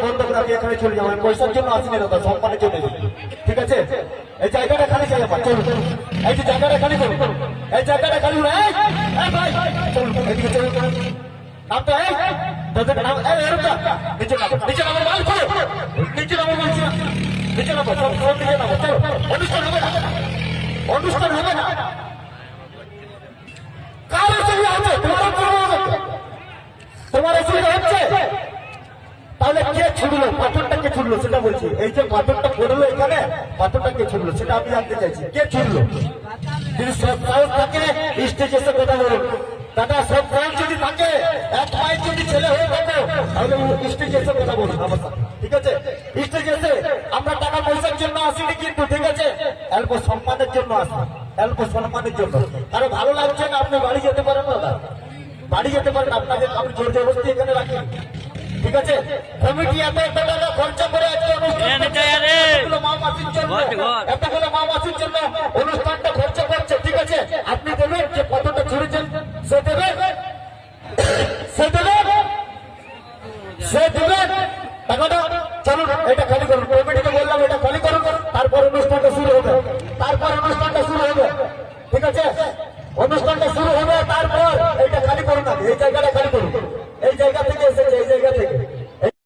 বন্ধ করে আমি এখানে চলে যাবো। পয়সার জন্য আসিনি দাদা, সম্মানের জন্য এসেছি। ঠিক আছে, এই জায়গাটা খালি চাই আমার, চলুন এই যে জায়গাটা খালি করুন, এই জায়গাটা খালি করুন। এই ভাই চলুন এদিকে চলুন, নামটা নিচে নামো, নিচে নামো, মাল খোলো, নিচে নামো, বলছি না নিচে নামো, সব নিচে নামো। চলো, অনুষ্ঠান হবে না, অনুষ্ঠান হবে না। কার অসুবিধা হচ্ছে? তোমার অসুবিধা হচ্ছে? তাহলে কে ছুড়লো পাথরটা, কে ছুড়লো সেটা বলছি। এই যে পাথরটা পড়লো এখানে, পাথরটা কে ছুড়লো সেটা আমি জানতে চাইছি। কে ছুড়লো? যদি সব সাহস থাকে স্টেজে এসে কথা বলুন দাদা, সব সাহস যদি থাকে, এক মায়ের যদি ছেলে হয়ে থাকে তাহলে স্টেজে এসে কথা বলুন আমার সাথে। ঠিক আছে, স্টেজে এসে আমরা টাকা পয়সার জন্য আসিনি কিন্তু, ঠিক আছে, অল্প সম্মানের জন্য আসি, অল্প সম্মানের জন্য। আরো ভালো লাগছে না, আপনি বাড়ি যেতে পারেন দাদা, বাড়ি যেতে পারেন, আপনাকে আমি জোর জবরদস্তি এখানে রাখি। ঠিক আছে, কমিটি এত টাকা খরচা করে আজকে এতগুলো মা মাসির জন্য অনুষ্ঠানটা খরচা করছে। ঠিক আছে, আপনি দেবেন, যে কতটা ছুড়েছেন সে দেবে, সে দেবে, সে দেবে টাকাটা। চলুন এটা খালি করুন, কমিটিকে বললাম এটা খালি করুন, তারপর অনুষ্ঠানটা শুরু হবে, তারপর অনুষ্ঠানটা শুরু হবে। ঠিক আছে, অনুষ্ঠানটা শুরু হবে, তারপর এটা খালি করুন, এই জায়গাটা